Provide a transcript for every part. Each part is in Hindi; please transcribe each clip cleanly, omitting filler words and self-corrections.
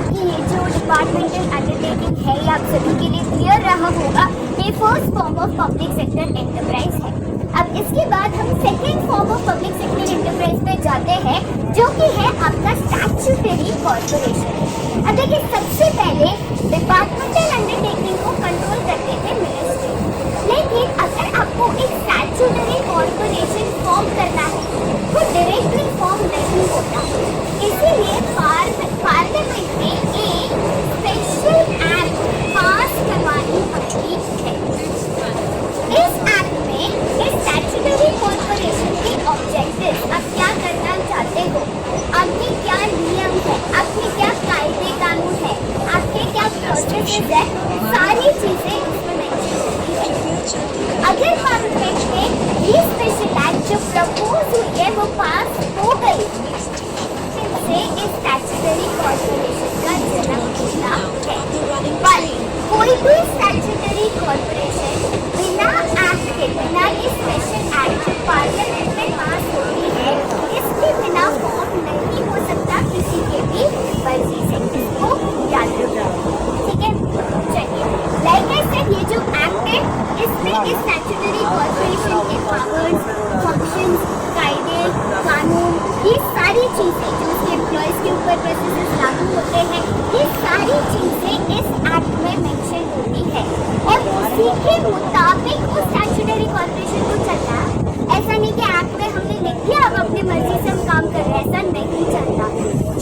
कि ये जो डिपार्टमेंटल अंडरटेकिंग है ये आप सभी के लिए क्लियर रहा होगा, ये first form of public sector enterprise है। अब इसके बाद हम second form of public sector enterprise पे जाते हैं, जो कि है आपका स्टैट्यूटरी कॉर्पोरेशन। अब देखिए, सबसे पहले डिपार्टमेंटल अंडरटेकिंग को कंट्रोल करते थे मिनिस्ट्री, लेकिन अगर आपको एक स्टैट्यूटरी कॉर्पोरेशन फॉर्म करना है वो डायरेक्टली फॉर्म नहीं होता, इसीलिए पार्लियामेंट में एक स्पेशल एक्ट पास करवानी पड़ती है। इस एक्ट में इस स्टैट्यूटरी कॉर्पोरेशन के ऑब्जेक्टिव, आप क्या करना चाहते हो, आपके क्या नियम है, आपके क्या कायदे कानून है, आपके क्या प्रोसेसेस है, सारी चीजें इसमें मेंशन होती है। अगर पार्लियामेंट में ये स्पेशल एक्ट जो प्रपोज हुई है वो पास हो गई, से इस स्टैट्यूटरी कॉर्पोरेशन का जन्म होता है। पर कोई भी स्टैट्यूटरी कॉर्पोरेशन बिना एक्ट के, बिना इस स्पेशल एक्ट जो पार्लियामेंट में पास होती है, इसके बिना फॉर्म नहीं हो सकता किसी के भी मर्जी से। इसको याद रखना, ठीक है। चलिए, लाइक आई सेड, ये जो एक्ट है इसमें इस स्टैट्यूटरी कॉर्पोरेशन के पावर्स, फंक्शंस, कायदे कानून, ये सारी चीजें जो उसके एम्प्लॉयज के ऊपर प्रोसेसेस लागू होते हैं, ये सारी चीजें इस एक्ट में मेंशन होती है और उसी के मुताबिक उस स्टैट्यूटरी कॉर्पोरेशन को चलना। ऐसा नहीं कि एक्ट में हमने लिख दिया अब अपनी मर्जी से हम काम कर रहे हैं, ऐसा नहीं चलता।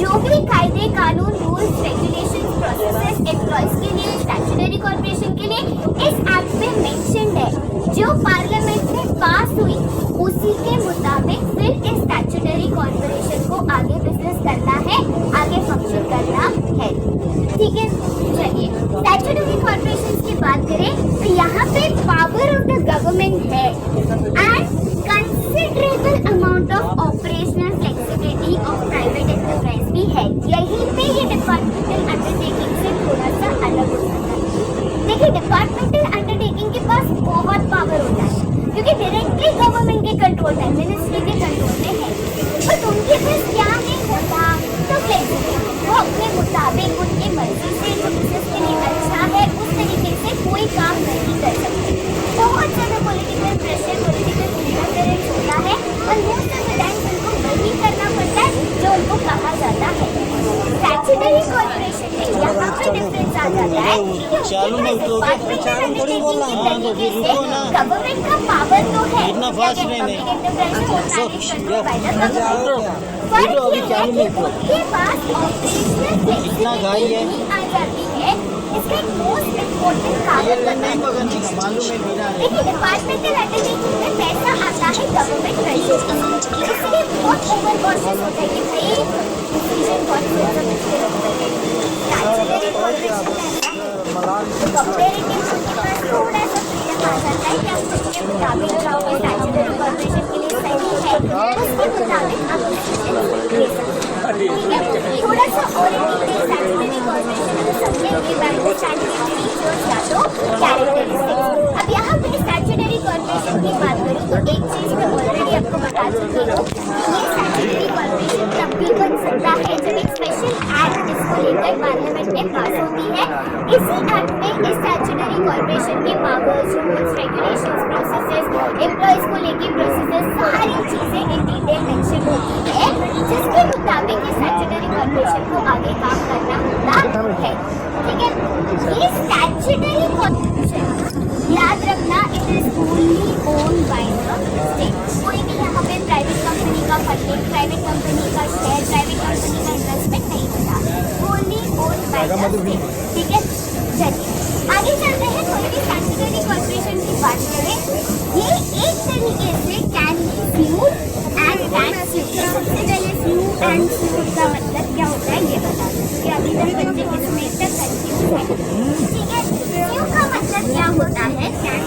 जो भी कायदे कानून, रूल्स, रेगुलेशंस, प्रोसेसेस एम्प्लॉयज के लिए, स्टैट्यूटरी कॉर्पोरेशन के लिए इस एक्ट में मेंशन्ड है, जो पार्लियामेंट में पास हुई, उसी के मुताबिक फिर इस स्टैट्यूटरी कॉर्पोरेशन को आगे बिजनेस करना है, आगे फंक्शन करना है, ठीक है। चलिए, स्टैट्यूटरी कॉर्पोरेशन की बात करें तो यहाँ पे पावर ऑफ द गवर्नमेंट है and considerable amount of operational flexibility of private enterprise भी है। यहीं पे ये डिपार्टमेंटल अंडरटेकिंग से थोड़ा सा अलग हो जाता है। देखिए, डिपार्टमेंटल अंडरटेकिंग के पास बहुत पावर होता है क्योंकि डायरेक्टली गवर्नमेंट के कंट्रोल में, मिनिस्ट्री के कंट्रोल में है, बट उनके पास क्या नहीं होता, तो फ्लेक्सिबिलिटी, वो अपने मुताबिक उनकी मर्जी से जो बिजनेस के लिए अच्छा है उस तरीके से कोई काम नहीं कर सकते। बहुत ज़्यादा पॉलिटिकल प्रेशर, पॉलिटिकल इंटरफेरेंस होता है और मोस्ट ऑफ द टाइम उनको वही करना पड़ता है जो उनको कहा जाता है। स्टैट्यूटरी कॉर्पोरेशन में यहाँ पे डिफरेंस आ जाता है कि गवर्नमेंट का पावर तो है, उनके पास ऑपरेशनल फ्लेक्सिबिलिटी आ जाती है। इसका एक मोस्ट इम्पोर्टेंट कारण देखिए, डिपार्टमेंटल अंडरटेकिंग में पैसा आता है गवर्नमेंट प्रेशर से, इसलिए बहुत ओवर कॉन्शियस होता है कि भाई डिसीजन बहुत ज़्यादा मुश्किल होता है। स्टैट्यूटरी कॉर्पोरेशन कंपैरेटिव उनके पास थोड़ा सा फ्रीडम आ जाता है कि आप उसके मुताबिक जाओगे, स्टैट्यूटरी कॉर्पोरेशन के लिए सही है उसके मुताबिक आप डिसीजन ले सकते हैं, ठीक है। थोड़ा सा और डिटेल स्टैट्यूटरी कॉर्पोरेशन को समझेंगे बाय अंडरस्टैंडिंग फीचर्स या तो कैरेक्टरिस्टिक्स। अब यहाँ पे स्टैट्यूटरी कॉर्पोरेशन की बात करूँ तो एक चीज़ मैं ऑलरेडी आपको बता चुकी हूँ, ये स्टैट्यूटरी कॉर्पोरेशन तब भी बन सकता है जब एक स्पेशल एक्ट इसको लेकर पार्लियामेंट में पास होती है। इसी एक्ट में इस स्टैट्यूटरी कॉर्पोरेशन के powers, rules, regulations, processes, employees को लेके प्रोसेसेस, सारी चीजें इन डिटेल मेंशन होती है, जिसके मुताबिक इस स्टैट्यूटरी कॉर्पोरेशन को आगे काम करना होता है, ठीक है। ये स्टैट्यूटरी कॉर्पोरेशन, याद रखना, it is only owned by the state. कोई भी यहाँ पे प्राइवेट कंपनी का फंडिंग, प्राइवेट कंपनी का शेयर, प्राइवेट कंपनी का इन्वेस्टमेंट नहीं होता, only owned by the state, ठीक है। चलिए आगे चलते हैं, कोई भी स्टैट्यूटरी कॉर्पोरेशन की बात करें, ये एक तरीके से can be sued and can sue. सबसे पहले स्यू एंड सूट का मतलब क्या होता है ये बता दें, कि अभी तक बच्चे इसमें तक कंफ्यूज है, ठीक है। स्यू का मतलब क्या होता है, कैन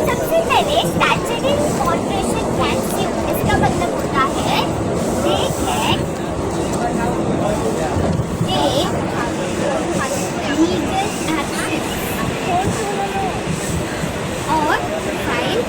सबसे पहले स्टैट्यूटरी कॉर्पोरेशन कैन स्यू, इसका मतलब होता है दे कैन और फाइल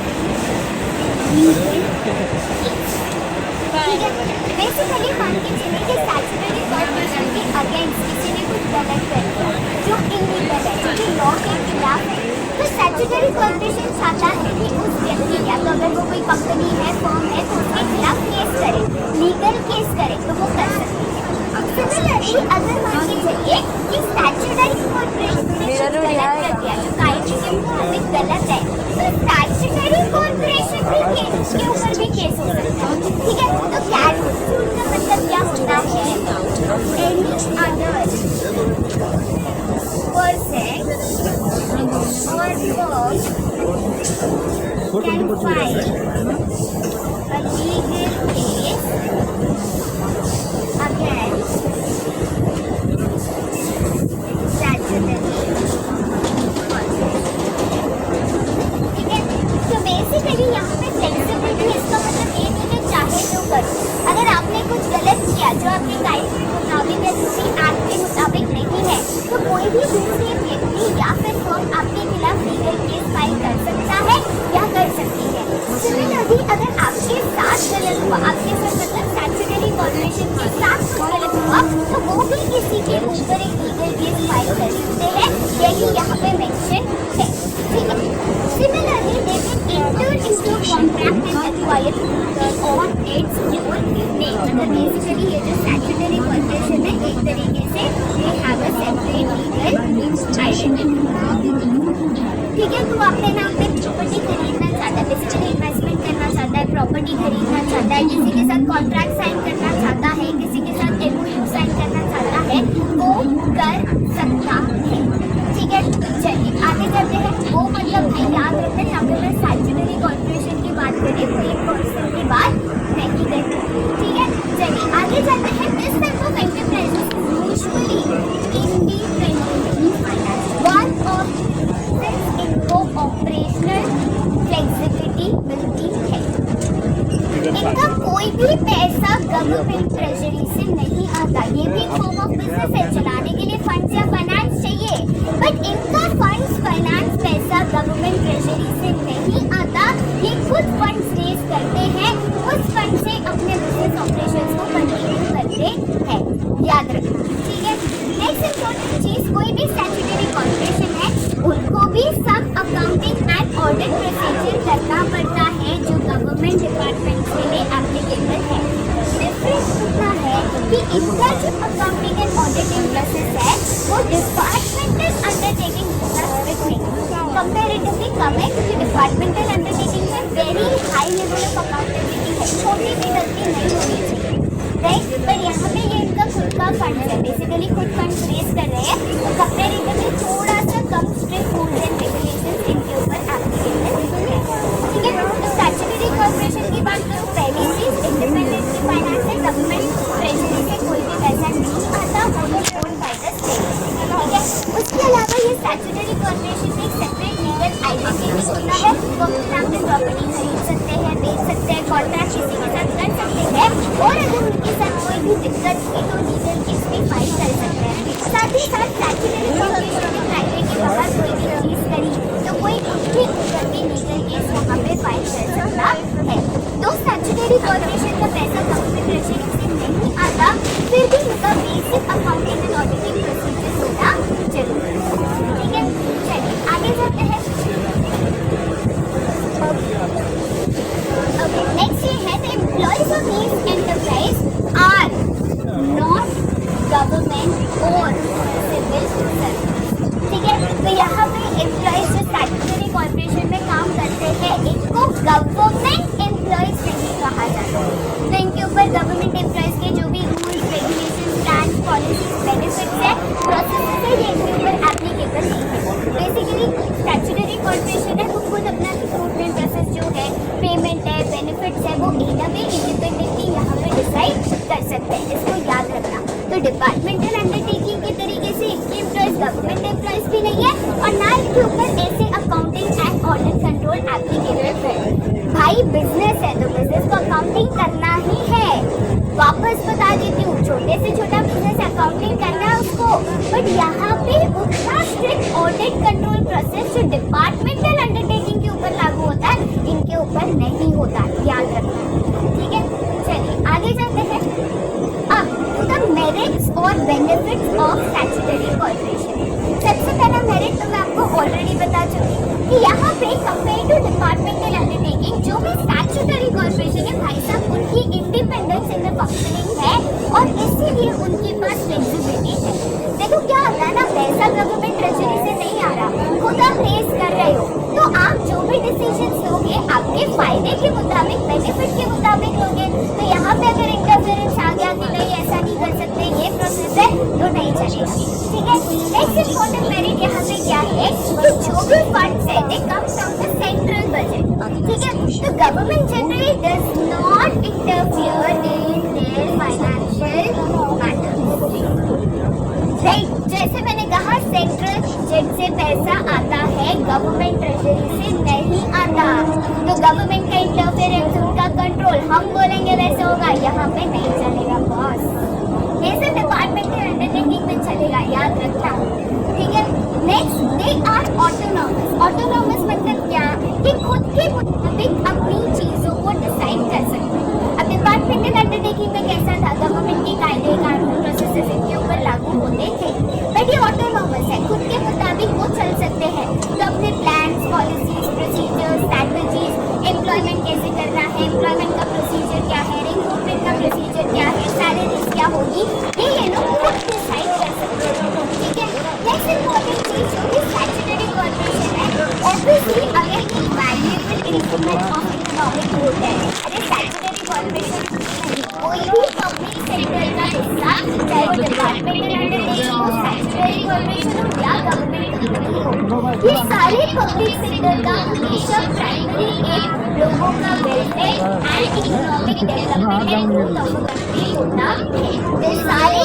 ठीक है, बेसिकली मान के चलिए कि स्टैट्यूटरी कॉर्पोरेशन के अगेंस्ट किसी ने कुछ गलत कर दिया जो इलीगल है, जो कि लॉ के खिलाफ है, तो स्टैट्यूटरी कॉर्पोरेशन चाहता है कि उस व्यक्ति या तो अगर वो कोई कंपनी है, फर्म है, तो उसके खिलाफ केस करे, लीगल केस करे, तो वो कर सकती है। सिमिलरली अगर मान के चलिए कि स्टैट्यूटरी कॉर्पोरेशन ने कुछ गलत कर दिया जो कायदे के मुताबिक गलत है, तो स्टैट्यूटरी कॉर्पोरेशन के ऊपर भी केस हो सकता है। ठीक है, तो कैट सूट का मतलब क्या होता है? एनी अदर पर्सन और firm can file a legal case against statutory corporation। ठीक है, तो बेसिकली यहाँ पे फ्लेक्सिबिलिटी इसका मतलब ये नहीं कि चाहे तो करो। अगर आपने कुछ गलत किया जो आपके कायदे के मुताबिक या किसी एक्ट के मुताबिक नहीं है, तो कोई भी दूसरे व्यक्ति या फिर फर्म आपके खिलाफ लीगल केस फाइल कर सकता है या कर सकती है। सिमिलरली अगर आपके साथ गलत हुआ, आपके साथ मतलब स्टैट्यूटरी कॉर्पोरेशन के साथ कुछ गलत हुआ, तो वो भी किसी के ऊपर एक लीगल केस फाइल कर सकते हैं, यही यहाँ पे मेंशन है। ठीक है, similarly they can enter into contract and acquire on its own name. मतलब बेसिकली ये जो स्टैट्यूटरी कॉर्पोरेशन है, एक तरीके से they have a separate legal identity. ठीक है, तो अपने नाम पे प्रॉपर्टी खरीदना चाहता है, बेसिकली इन्वेस्टमेंट करना चाहता है, प्रॉपर्टी खरीदना चाहता है, किसी के साथ कॉन्ट्रैक्ट साइन करना चाहता है, किसी के साथ एमओयू साइन करना चाहता है, वो कर सकता है। ठीक है, चलिए आगे चलते हैं। वो मतलब याद रखना है, यहाँ पे मैं स्टैट्यूटरी कॉर्पोरेशन की बात करें, कोई एक पर्सन की बात नहीं करती। ठीक है, चलिए आगे चलते हैं। This type of enterprises usually independently financed. One of इनको ऑपरेशनल फ्लेक्सिबिलिटी मिलती है। इनका कोई भी पैसा गवर्नमेंट ट्रेजरी से नहीं आता। ये भी एक फॉर्म ऑफ बिजनेस है, चलाने के लिए फंड्स या फाइनेंस चाहिए, बट इनका फंड्स फाइनेंस पैसा गवर्नमेंट ट्रेजरी से नहीं आता। ये खुद फंड्स रेज करते हैं, उस फंड से अपने बिजनेस ऑपरेशंस को कंटिन्यू करते हैं, याद रखना। ठीक है, नेक्स्ट इम्पोर्टेंट चीज, कोई भी स्टैट्यूटरी कॉर्पोरेशन है उनको भी सब अकाउंटिंग एंड ऑडिट प्रोसीजर करना पड़ता है जो गवर्नमेंट डिपार्टमेंट के लिए एप्लीकेबल है। डिफरेंस इतना है कि इनका जो अकाउंटिंग एंड ऑडिटिंग प्रोसेस है वो डिपार्टमेंटल अंडरटेकिंग होता है कंपैरेटिवली कम है, क्योंकि डिपार्टमेंटल अंडरटेकिंग में very high level of accountability है, छोटी भी गलती नहीं होनी चाहिए, राइट। पर यहाँ पे ये इनका खुद का फंड है, बेसिकली खुद फंड रेज कर रहे हैं, तो कंपैरेटिवली थोड़ा सा कम स्ट्रिक्ट रूल्स एंड रेगुलेशंस इनके ऊपर एप्लीकेबल है। ठीक है, तो स्टैट्यूटरी कॉर्पोरेशन की बात करूँ, पहली चीज इंडिपेंडेंटली फाइनेंस है, गवर्नमेंट ट्रेजरी से कोई भी पैसा नहीं आता, वो लोग ओन बाय द स्टेट। ठीक है, उसके अलावा ये स्टैट्यूटरी कॉर्पोरेशन में एक सेपरेट लीगल आइडेंटिटी होता है, वो अपने नाम पे प्रॉपर्टी खरीद सकते हैं, बेच सकते हैं, कॉन्ट्रैक्ट किसी के साथ कर सकते हैं, और अगर उनके साथ कोई भी दिक्कत हुई तो लीगल केस भी फाइल कर सकते हैं। साथ ही साथ स्टैट्यूटरी कॉर्पोरेशन के क्राइटेरिया के बाहर कोई भी चीज करी तो कोई उसके ऊपर भी लीगल केस वहाँ पे फाइल कर सकता है। तो स्टैट्यूटरी कॉर्पोरेशन का पैसा गवर्नमेंट ट्रेजरी से नहीं आता, फिर भी उनका basic accounting and auditing procedure होना जरूरी है। ठीक है, चलिए आगे चलते हैं। ओके, नेक्स्ट ये है the employees of this enterprise are not government और सिविल सर्विस। ठीक है, तो यहाँ पे एम्प्लॉइज जो स्टैट्यूटरी कॉर्पोरेशन में काम करते हैं इनको गवर्नमेंट एम्प्लॉइज नहीं कहा जाता। तो इनके ऊपर गवर्नमेंट एम्प्लॉइज के जो भी rules regulation plan policies benefits है प्रोसेस है, ये इनके ऊपर एप्लीकेबल नहीं है। बेसिकली स्टैट्यूटरी कॉर्पोरेशन है वो खुद अपना रिक्रूटमेंट प्रोसेस जो है, पेमेंट है, बेनिफिट्स है, वो इन अ वे इंडिपेंडेंटली यहाँ पे डिसाइड कर सकते हैं, इसको याद रखना। तो डिपार्टमेंटल अंडरटेकिंग के तरीके से इनके एम्प्लॉइज गवर्नमेंट एम्प्लॉइज भी नहीं है, और ना इनके ऊपर ऐसे accounting and audit control applicable है। भाई बिजनेस है तो बिजनेस को अकाउंटिंग करना ही है। वापस बता देती हूँ, छोटे से छोटा बिजनेस अकाउंटिंग करना है उसको, बट यहाँ पे उतना स्ट्रिक्ट ऑडिट कंट्रोल प्रोसेस जो डिपार्टमेंटल अंडरटेकिंग के ऊपर लागू होता है इनके ऊपर नहीं होता, याद रखना। ठीक है, चलिए आगे और बेनिफिट्स ऑफ स्टैट्यूटरी कॉर्पोरेशन। सबसे पहला मेरिट तो मैं आपको ऑलरेडी बता चुकी कि यहाँ पे कंपेयर टू डिपार्टमेंटल अंडरटेकिंग जो भी स्टैट्यूटरी कॉर्पोरेशन है भाई साहब उनकी इंडिपेंडेंस इन द फंक्शनिंग है और इसीलिए उनके पास फ्लेक्सिबिलिटी है। देखो क्या होता है ना, पैसा गवर्नमेंट ट्रेजरी से नहीं आ रहा, खुद आप रेस कर रहे हो, तो आप जो भी डिसीजन लोगे आपके फायदे के मुताबिक, बेनिफिट के मुताबिक लोगे। तो यहाँ पे अगर इंटरफेरेंस आ गया कि नहीं ऐसा नहीं कर सकते, ये प्रोसेस है, तो नहीं चलेगा। ठीक है, नेक्स्ट इंपॉर्टेंट मेरिट यहाँ पे क्या है कि जो भी फंड्स है they come from the central budget. ठीक है, तो government generally does not interfere in their financial matters. Right, जैसे मैंने कहा सेंट्रल बजट से पैसा आता है, गवर्नमेंट ट्रेजरी से नहीं आता, तो गवर्नमेंट का इंटरफेरेंस, उनका कंट्रोल हम बोलेंगे वैसे होगा, यहाँ पे नहीं चलेगा बॉस। ये सब डिपार्टमेंटल अंडरटेकिंग में चलेगा, याद रखना। ठीक है, next they are autonomous. Autonomous मतलब क्या कि खुद के मुताबिक अपनी चीजों को डिसाइड कर सकते हैं। अब डिपार्टमेंटल अंडरटेकिंग में कैसा था, गवर्नमेंट के कायदे कानून प्रोसेसेस इनके ऊपर लागू होते थे, बट ये ऑटोनॉमस है, खुद के मुताबिक वो चल सकते हैं। तो अपने plans, policies, procedures, strategies, employment कैसे करना है, एम्प्लॉयमेंट का प्रोसीजर क्या है, रिक्रूटमेंट का प्रोसीजर क्या है, सैलरीज क्या होगी, ये लोग खुद डिसाइड कर सकते हैं। ठीक है, नेक्स्ट इंपॉर्टेंट चीज जो कि स्टैट्यूटरी कॉर्पोरेशन है, ऑब्वियसली अगर ये valuable instrument of economic growth है, अरे स्टैट्यूटरी कॉर्पोरेशन कोई भी पब्लिक सेक्टर का हिस्सा, चाहे वो डिपार्टमेंटल अंडरटेकिंग हो, स्टैट्यूटरी कॉर्पोरेशन हो या गवर्नमेंट कंपनी हो, ये सारे पब्लिक सेक्टर का हमेशा प्राइमरी एम लोगों का welfare and economic development and growth of country होता है। ये सारे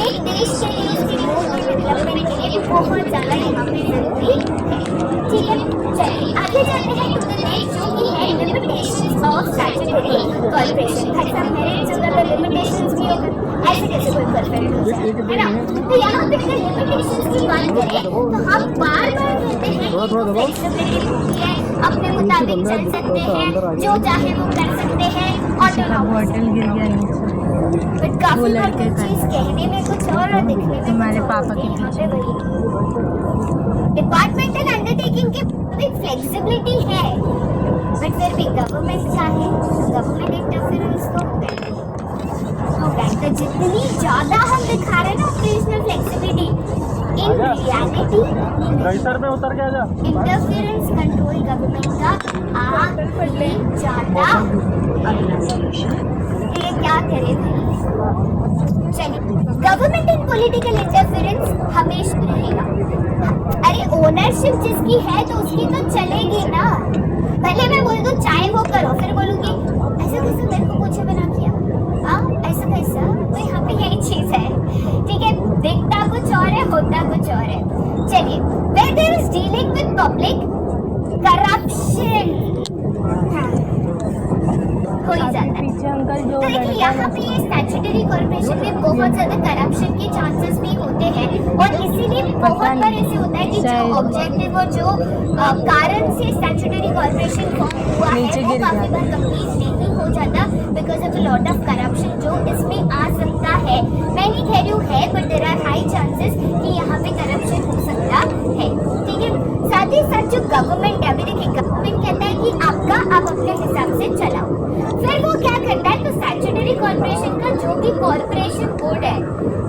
एक देश के लिए उसकी ग्रोथ और डेवलपमेंट के लिए बहुत ज़्यादा यहाँ पे जरूरी है। ठीक है, चलिए आगे जाते हैं टू द नेक्स्ट जो कि है लिमिटेशंस ऑफ स्टैट्यूटरी कॉर्पोरेशन। भाई साहब मेरिट्स होगा तो लिमिटेशंस भी होगा, ऐसे कैसे कोई कॉर्पोरेट हो सकता है ना। तो यहाँ पे अगर लिमिटेशंस की बात करें तो हम बार बार कहते हैं कि फ्लेक्सिबिलिटी होती है, अपने मुताबिक चल सकते हैं, जो चाहे वो कर सकते हैं, ऑटोनॉमस। बट काफी बार कोई चीज कहने में कुछ और दिखने में हमारे पापा के यहाँ पे वही डिपार्टमेंटल अंडरटेकिंग के एक फ्लेक्सिबिलिटी है, बट फिर भी गवर्नमेंट का है, गवर्नमेंट इंटरफेरेंस तो होगा। तो जितनी ज्यादा हम दिखा रहे हैं ना ऑपरेशनल फ्लेक्सिबिलिटी, इन रियलिटी में उतर के आजा इंटरफेरेंस कंट्रोल गवर्नमेंट का आगे ज्यादा। ये क्या करे भाई, चलिए गवर्नमेंट इन पॉलिटिकल इंटरफेरेंस हमेशा रहेगा। अरे ओनरशिप जिसकी है तो उसकी तो चलेगी ना। पहले मैं बोल दूं चाहे वो करो, फिर बोलूंगी ऐसा कैसे मेरे को पूछे बिना किया, हाँ ऐसा कैसा। तो यहाँ पे यही चीज है। ठीक है, दिखता कुछ और है, होता कुछ और है। चलिए, where there is dealing with public corruption हो ही जाता है। तो देखिए यहाँ पे ये स्टैट्यूटरी कॉर्पोरेशन में बहुत ज्यादा करप्शन के चांसेस भी होते हैं और इसीलिए बहुत बार ऐसे होता है कि जो ऑब्जेक्टिव और जो कारण से स्टैट्यूटरी कॉर्पोरेशन फॉर्म हुआ है वो काफी बार कंप्लीट नहीं हो जाता because of lot of corruption जो इसमें आ सकता है। मैं नहीं कह रही हूँ है, but there are high chances कि यहाँ पे करप्शन हो सकता है। ठीक है, साथ ही साथ जो गवर्नमेंट है, अभी देखिए गवर्नमेंट कहता है कि आपका आप अपने हिसाब से चलाओ, फिर वो क्या करता है तो स्टैट्यूटरी कॉर्पोरेशन का जो भी कॉर्पोरेशन बोर्ड है,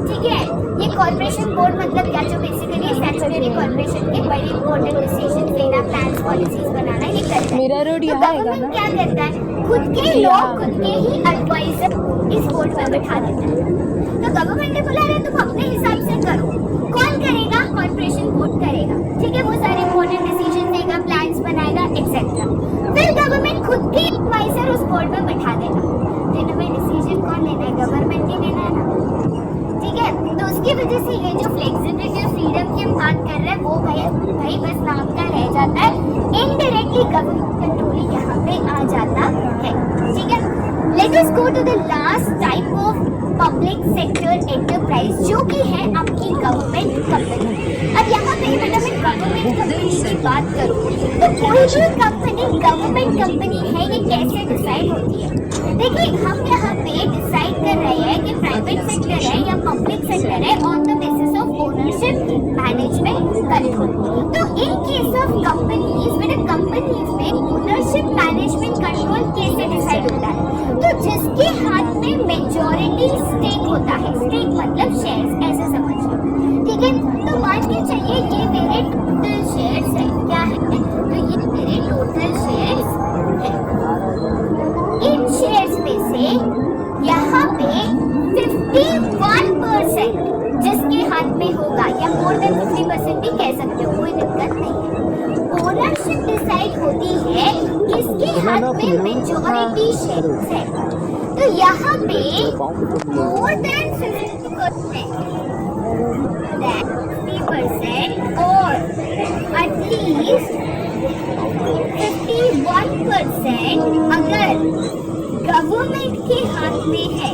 ठीक है, ये कॉर्पोरेशन बोर्ड मतलब क्या, जो बेसिकली स्टैट्यूटरी कॉर्पोरेशन के बड़े इंपॉर्टेंट डिसीजन लेना, प्लान्स पॉलिसीज बनाना, ये करता है। तो गवर्नमेंट क्या करता है, खुद के लोग, खुद के ही एडवाइजर इस बोर्ड पर बैठा देता है। तो गवर्नमेंट ने बोला है तुम अपने हिसाब से करो, कौन करेगा, कॉर्पोरेशन बोर्ड करेगा। ठीक है, वो सारे इंपॉर्टेंट डिसीजन देगा, प्लान्स बनाएगा एक्सेट्रा। फिर गवर्नमेंट खुद के एडवाइजर उस बोर्ड में बैठा देगा। तो इनमें डिसीजन कौन लेना है, गवर्नमेंट ही लेना है ना। ठीक है, तो उसकी वजह से ये जो फ्लेक्सिबिलिटी और फ्रीडम की हम बात कर रहे हैं वो भाई बस नाम का रह जाता है, इनडायरेक्टली गवर्नमेंट कंट्रोल यहाँ पे आ जाता है। ठीक है, let us go to the last type of public sector enterprise जो कि है आपकी गवर्नमेंट कंपनी। अब यहाँ पे मतलब मैं गवर्नमेंट कंपनी की बात करूँ तो कोई भी कंपनी गवर्नमेंट कंपनी है ये कैसे डिसाइड होती है। देखिए हम यहाँ पे डिसाइड कर रहे हैं कि प्राइवेट सेक्टर है या पब्लिक सेक्टर रजिस्टर है on the basis of ownership management control. तो in case of companies when companies में ओनरशिप मैनेजमेंट कंट्रोल कैसे डिसाइड होता है, तो जिसके हाथ में मेजॉरिटी स्टेक होता है, स्टेक मतलब शेयर्स ऐसे समझ लो, ठीक है। तो मान के चलिए ये मेरे टोटल शेयर्स है, क्या है, तो ये मेरे टोटल शेयर्स है। इन शेयर्स में से यहाँ पे 51% जिसके हाथ में होगा, या मोर देन 50% भी कह सकते हो, कोई दिक्कत नहीं है। ओनरशिप डिसाइड होती है किसके हाथ में मेजॉरिटी शेयर्स है। तो यहाँ पे मोर देन 50% और एटलीस्ट 51% अगर गवर्नमेंट के हाथ में है,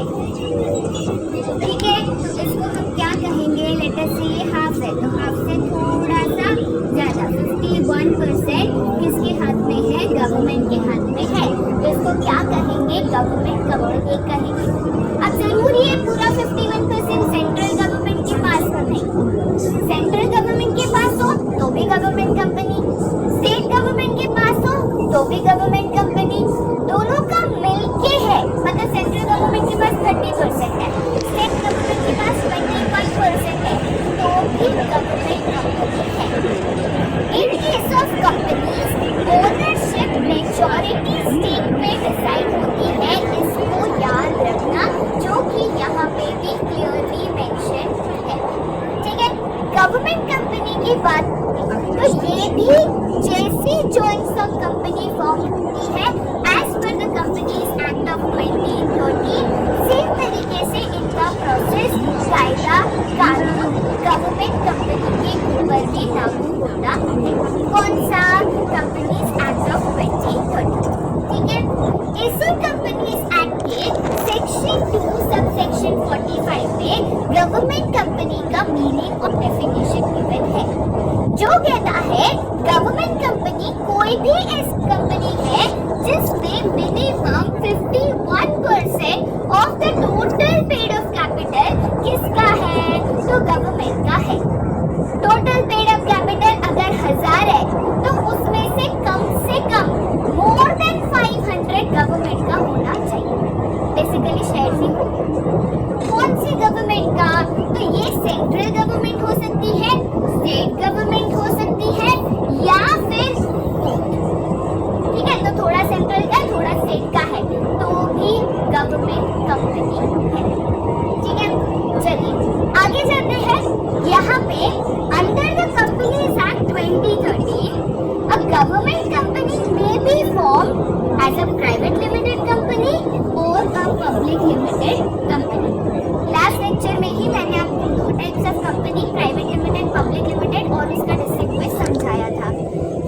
ठीक है, तो इसको हम क्या कहेंगे, लेट अस से हाफ है, तो हाफ से थोड़ा सा ज्यादा 51% किसके हाथ में है, गवर्नमेंट के हाथ में है, तो इसको क्या कहेंगे, गवर्नमेंट कंपनी कहेंगे। अब जरूरी है पूरा 51% सेंट्रल गवर्नमेंट के पास हो, नहीं, सेंट्रल गवर्नमेंट के पास हो तो भी गवर्नमेंट कंपनी, स्टेट गवर्नमेंट के पास हो तो भी गवर्नमेंट कंपनी, दोनों का मिलके है। मतलब सेंट्रल गवर्नमेंट के पास 30% है, स्टेट गवर्नमेंट के पास 21% है, तो भी गवर्नमेंट कंपनी है। In case of companies ownership majority stake पे डिसाइड होती है, इसको याद रखना, जो कि यहाँ पे भी क्लियरली मेंशन है, ठीक है। गवर्नमेंट कंपनी की बात तो ये भी जैसी जॉइंट स्टॉक कंपनी फॉर्म होती है as per the companies act of 2013, same तरीके से इनका प्रोसेस, कायदा कानून गवर्नमेंट कंपनी के ऊपर भी लागू होता है। कौन सा, कंपनीज एक्ट ऑफ 2013, ठीक है। इसी कंपनीज एक्ट के सेक्शन 2 सब सेक्शन 45 में गवर्नमेंट कंपनी का मीनिंग और डेफिनेशन गिवन है, जो कहता है गवर्नमेंट कंपनी कोई भी ऐसी कंपनी है जिसमें minimum 51% of the total paid of capital किसका है, तो गवर्नमेंट का है। टोटल पेड ऑफ कैपिटल अगर 1000 है तो उसमें से कम मोर देन 500 गवर्नमेंट का होना चाहिए, बेसिकली शेयर ही हो। कौन सी गवर्नमेंट का, तो ये सेंट्रल गवर्नमेंट हो सकती है, स्टेट गवर्नमेंट हो सकती है, या फिर ठीक है, तो थोड़ा सेंट्रल का थोड़ा स्टेट का है, तो भी गवर्नमेंट कंपनी है, ठीक है। चलिए आगे चलते हैं। यहाँ पे under the companies act 2013 a government company may be formed as a private limited company or a public limited company. Last lecture में ही मैंने आपको दो types of company, private limited, public limited और उसका डिस्टिंग्विश समझाया था।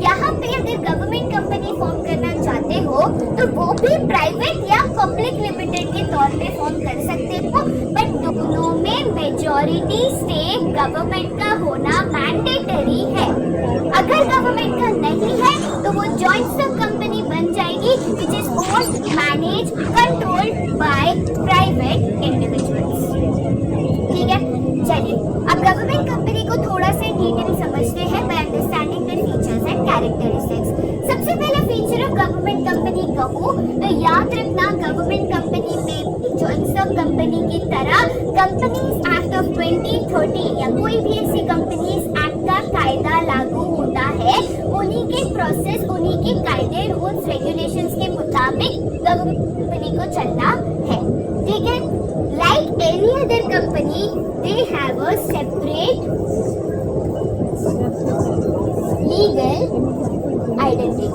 यहाँ पे अगर गवर्नमेंट कंपनी फॉर्म करना चाहते हो तो वो भी प्राइवेट या पब्लिक लिमिटेड के तौर पे फॉर्म कर सकते हो, बट दोनों में मेजॉरिटी स्टेक गवर्नमेंट का होना मैंडेटरी है। अगर गवर्नमेंट का नहीं है तो वो जॉइंट स्टॉक कंपनी बन जाएगी, which is owned, manage, controlled by private individuals, ठीक है। चलिए अब गवर्नमेंट कंपनी को थोड़ा से डिटेल समझते हैं by understanding the features and characteristics. सबसे पहला फीचर ऑफ गवर्नमेंट कंपनी कहूँ तो याद रखना, गवर्नमेंट कंपनी में जॉइंट स्टॉक कंपनी की तरह कंपनीज एक्ट ऑफ 2013 या कोई भी ऐसी कंपनीज एक्ट का कायदा लागू होता है, उन्हीं के प्रोसेस, उन्हीं के कायदे, रूल्स, रेगुलेशंस के मुताबिक गवर्नमेंट कंपनी को चलना है, ठीक है। Like any other company, they have a separate legal identity,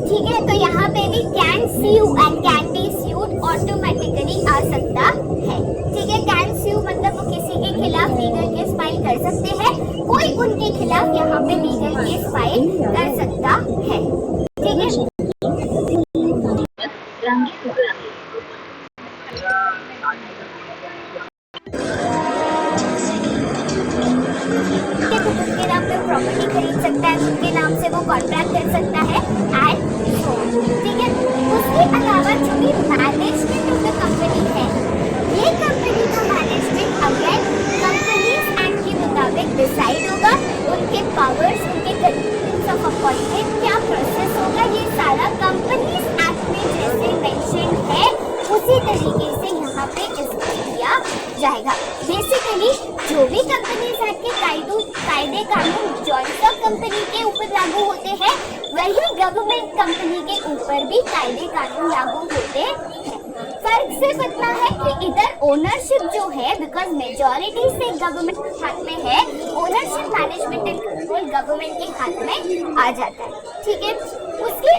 ठीक है। तो यहाँ पे भी can sue and can be sued automatically आ सकता है, ठीक है। can sue मतलब वो किसी के खिलाफ लीगल केस फाइल कर सकते हैं, कोई उनके खिलाफ यहाँ पे लीगल केस फाइल कर सकता है, ठीक है। उनके नाम पे प्रॉपर्टी खरीद सकता है, उनके नाम से वो कॉन्ट्रैक्ट कर सकता है एंड सो, ठीक है। उसके अलावा जो भी मैनेजमेंट ऑफ द कंपनी है, ये कंपनी का मैनेजमेंट अगर उसी तरीके से यहाँ पे इसको किया जाएगा। बेसिकली जो भी कंपनीज एक्ट के कायदे कानून जॉइंट स्टॉक कंपनी के ऊपर लागू होते हैं, वही गवर्नमेंट कंपनी के ऊपर भी कायदे कानून लागू होते हैं। फर्क सिर्फ इतना है कि इधर ओनरशिप जो है, बिकॉज मेजॉरिटी से गवर्नमेंट के हाथ में है, ownership management and control government के हाथ में आ जाता है। ठीक है, उसके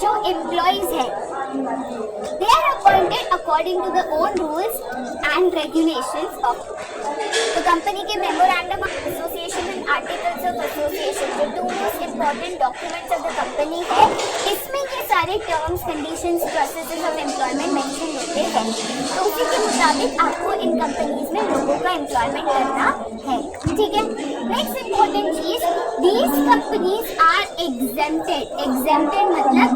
जो एम्प्लॉइज है, they are appointed according to the own rules and regulations of तो कंपनी के memorandum of association and articles of association, जो two most important documents of the company है, इसमें ये सारे terms, conditions, processes of employment mention होते हैं। तो उसी के मुताबिक आपको इन कंपनीज में लोगों का एम्प्लॉयमेंट करना है। ठीक है, नेक्स्ट इम्पोर्टेंट चीज, these companies are exempted. Exempted मतलब नॉट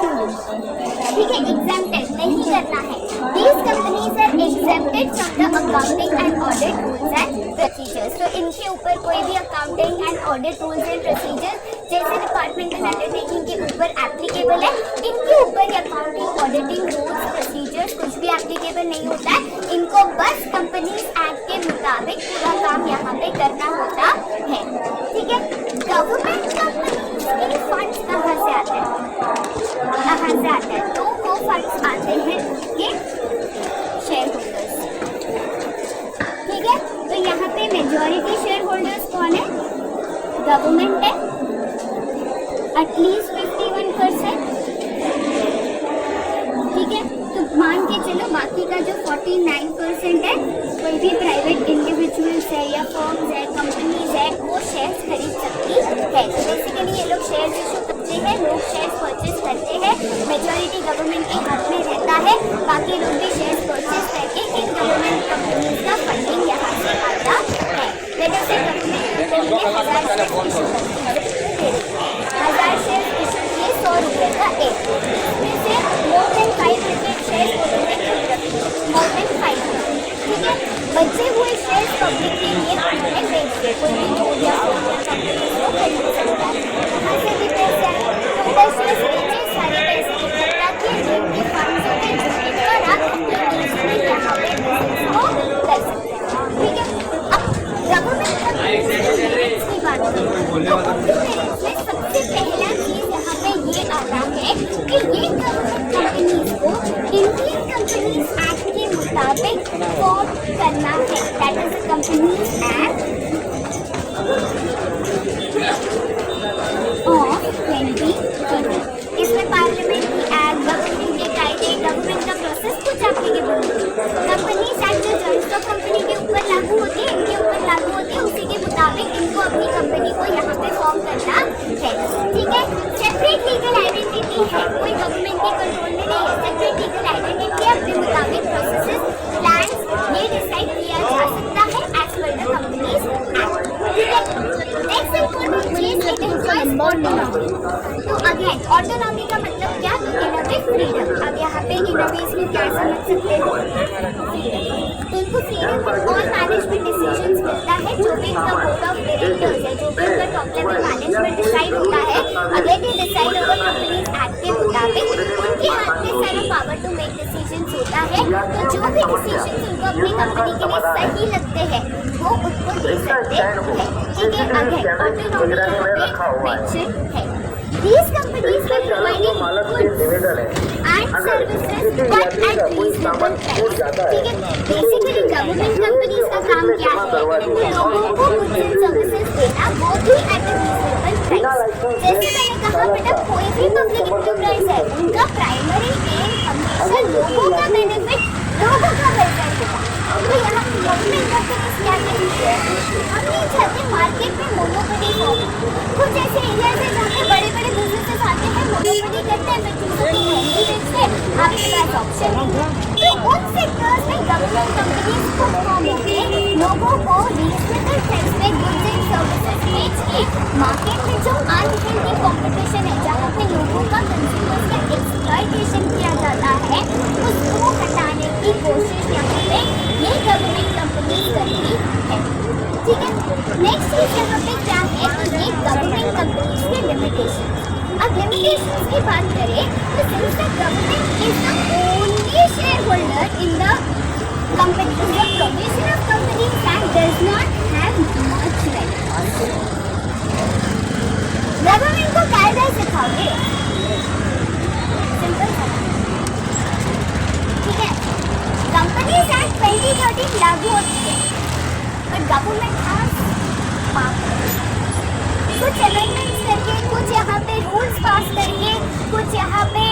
टू, ठीक है, एग्जेम्प्टेड नहीं करना है। These companies are exempted from the accounting and audit rules and procedures. तो इनके ऊपर कोई भी accounting and audit rules and procedures जैसे डिपार्टमेंटल अंडरटेकिंग के ऊपर एप्लीकेबल है, इनके ऊपर अकाउंटिंग, ऑडिटिंग रूल्स, प्रोसीजर्स कुछ भी एप्लीकेबल नहीं होता है। इनको बस कंपनीज एक्ट के मुताबिक पूरा काम यहाँ पे करना होता है। ठीक है, गवर्नमेंट कंपनीज के फंड्स कहाँ से आते हैं? तो वो फंड्स आते हैं के शेयर होल्डर्स। ठीक है, तो यहाँ पे मेजॉरिटी शेयर होल्डर्स कौन है? गवर्नमेंट है, एटलीस्ट 51%। ठीक है, तो मान के चलो बाकी का जो 49% है, कोई भी प्राइवेट इंडिविजुअल्स है या फर्म्स है, कंपनीज है, वो शेयर्स खरीद सकती है। तो बेसिकली ये लोग शेयर्स इशू करते हैं, लोग शेयर्स परचेज करते हैं, मेजॉरिटी गवर्नमेंट के हाथ में रहता है, बाकी लोग भी शेयर्स परचेज करके इन गवर्नमेंट कंपनीज का फंडिंग यहाँ से आता है। लेकिन से गवर्नमेंट ने 1000 शेयर इशू किए 100 रुपये का एक, इसमें से more than 500 share more than 500। ठीक है, बचे हुए शेयर पब्लिक के लिए उन्होंने बेच दिए, कोई भी नोट या कंपनी को खरीद सकता है। वहाँ से भी पैसे आए, टोटल शेयर बेचे, सारे पैसे इकट्ठा किए, जिनके फंड्स होते जिनके द्वारा इसमें यहाँ पे बिजनेस को कर सकते हैं। ठीक है, अब गवर्नमेंट कंपनीज की बात करें तो सबसे पहला चीज यहाँ पे ये आता है कि ये गवर्नमेंट कंपनीज को इंडियन कंपनीज एक्ट के मुताबिक फॉर्म करना है। That is companies act of 2020। इसमें पार्लियामेंट की एक्ट, गवर्नमेंट के कायदे, गवर्नमेंट का प्रोसेस कुछ एप्लीकेबल नहीं है। कंपनीज एक्ट जो जॉइंट स्टॉक कंपनी के ऊपर लागू होती है, इनके ऊपर लागू होती है, उसी के मुताबिक इनको अपनी कंपनी को यहाँ पे फॉर्म करना है। ठीक है, सेपरेट लीगल आइडेंटिटी है, कोई गवर्नमेंट के कंट्रोल में नहीं है। सेपरेट लीगल आइडेंटिटी है, अपने मुताबिक प्रोसेसेस, प्लान्स ये डिसाइड किया जा सकता है as per the companies act. ठीक है, नेक्स्ट इम्पोर्टेंट चीज इट एंजॉयज ऑटोनॉमी। तो अगेन ऑटोनॉमी का मतलब क्या? तो इनोवेटिव फ्रीडम। अब यहाँ पे इनोवेशन में क्या समझ सकते हो? तो इनको फ्रीडम और मैनेजमेंट डिसीजंस मिलता है, जो भी इनका बोर्ड ऑफ डायरेक्टर्स है, जो भी इनका टॉप लेवल मैनेजमेंट डिसाइड होता है, अगर ये डिसाइड होगा कंपनीज एक्ट के मुताबिक, उनके हाथ में सारा पावर टू मेक डिसीजंस होता है। तो जो भी डिसीजंस उनको अपनी कंपनी के लिए सही लगते हैं वो उनको दे सकते हैं। ठीक है, अगेन ऑटोनॉमी यहाँ पे मेंशन है। These companies were providing goods and services but at reasonable price। ठीक है, बेसिकली गवर्नमेंट कंपनीज का काम क्या है? लोगों को गुड्स एंड सर्विसेज देना, वो भी एट रीजनेबल प्राइस। जैसे मैंने कहा बेटा, कोई भी पब्लिक एंटरप्राइज है, उनका प्राइमरी एम हमेशा लोगों का बेनिफिट, लोगों का वेलफेयर होगा। तो यहाँ गवर्नमेंट कंपनीज क्या कहती है? हम नहीं चाहते मार्केट में मोनोपोली हो। कुछ ऐसे एरिया है जहाँ पे बड़े बड़े बिजनेसेस आते हैं, मोनोपोली करते हैं, फिर चीज़ों की महंगी बेचते हैं, आपके पास ऑप्शन नहीं है। तो उन सेक्टर्स में गवर्नमेंट कंपनीज खुद फॉर्म होके लोगों को रीजनेबल प्राइस पे गुड्स एंड सर्विसेज बेच के मार्केट में जो अनहेल्दी कॉम्पिटिशन है, जहाँ पे लोगों का, कंज्यूमर्स का एक्सप्लॉयटेशन किया जाता है, उसको हटाने की कोशिश यहाँ पे ये गवर्नमेंट कंपनी करती है। ठीक है, नेक्स्ट चीज यहाँ पे क्या है? तो ये गवर्नमेंट कंपनीज के लिमिटेशन। अब लिमिटेशंस की बात करें तो since the government is the government लागू होती है, पर गवर्नमेंट कुछ अमेंडमेंट्स करके, कुछ यहाँ पे रूल्स पास करके, कुछ यहाँ पे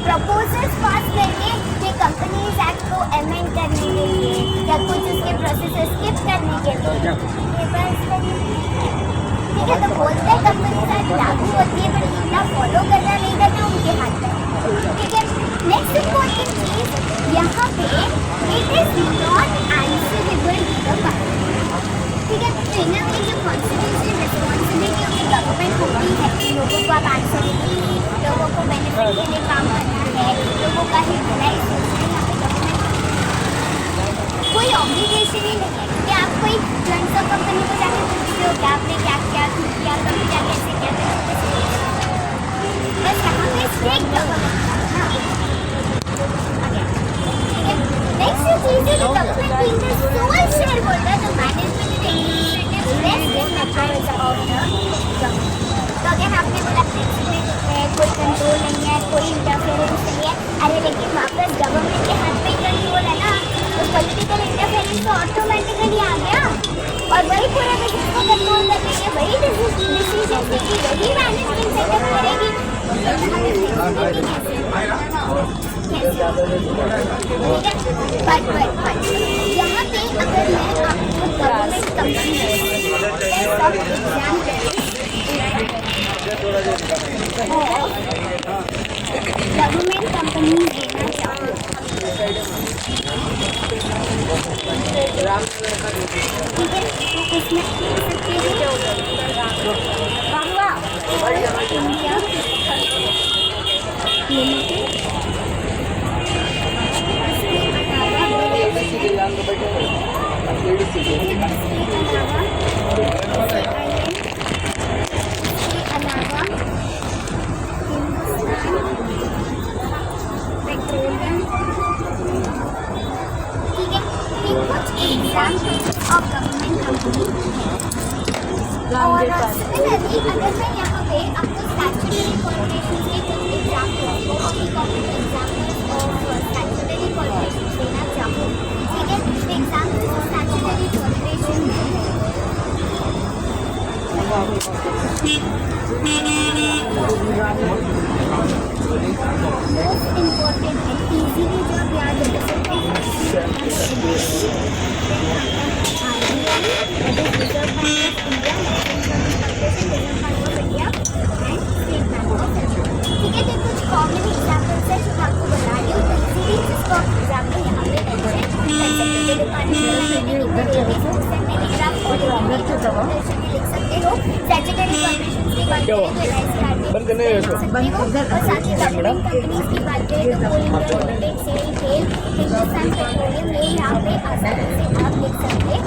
प्रपोजल्स पास करके ये कंपनीज एक्ट को अमेंड करने के लिए या कुछ उसके प्रोसेस स्किप करने के लिए ठीक है, तो बोलते हैं कंपनीज एक्ट लागू होती है, पर इतना फॉलो करना नहीं करना उनके हाथ में। ठीक है, नेक्स्ट इम्पोर्टेंट चीज यहाँ पे it is not answerable to the public. ठीक है, तो इनमें जो constitutional responsibility of the government होती है कि लोगों को आप आंसर देंगे, लोगों को बेनिफिट के लिए काम करना है, लोगों का ही भलाई सोचना है। यहाँ पे गवर्नमेंट कोई ऑब्लिगेशन ही नहीं है कि आप कोई फ्रेंड्स ऑफ कंपनी को जाकर पूछते हो क्या आपने क्या क्या किया, कभी क्या कैसे किया, बस यहाँ पे स्टेट गवर्नमेंट। नेक्स्ट चीज है government being the sole share holder, the management and administrative rest in the hands of the government. तो अगर आपने बोला फ्लेक्सिबिलिटी है, कोई कंट्रोल नहीं है, कोई इंटरफेरेंस नहीं है, अरे लेकिन वापस गवर्नमेंट के हाथ में कंट्रोल है ना, तो पॉलिटिकल इंटरफेरेंस तो ऑटोमेटिकली आ गया और वही पूरा बिजनेस को कंट्रोल करेंगे, वही डिसीजन लेगी, वही मैनेजमेंट सेटअप करेगी। बट यहाँ पे अगर मैं आपको गवर्नमेंट कंपनी देना चाहूँ, ठीक है, तो उसमें सकते हैं India limited, of government company और सिमिलरली अगर मैं यहाँ पे आपको स्टैट्यूटरी कॉर्पोरेशन के कुछ एग्जाम्पल्स ऑफ स्टैट्यूटरी कॉर्पोरेशन देना चाहूँ, ठीक है, examples of statutory corporation most important है, इजीली जो आप याद रख सकते हैं, ठीक है, तो कुछ कॉमन एग्जाम्पल्स है जो मैं आपको बता रही हूँ, तो इसीलिए जिसको आप एग्जाम्पल यहाँ पे लिख सकते हो। स्टैट्यूटरी कॉर्पोरेशन की बात करें तो और साथ ही गवर्नमेंट कंपनीज की बात करें तो कोल इंडिया लिमिटेड, सेल, गेल, हिंदुस्तान पेट्रोलियम, ये यहाँ पे आसानी से आप लिख सकते हैं।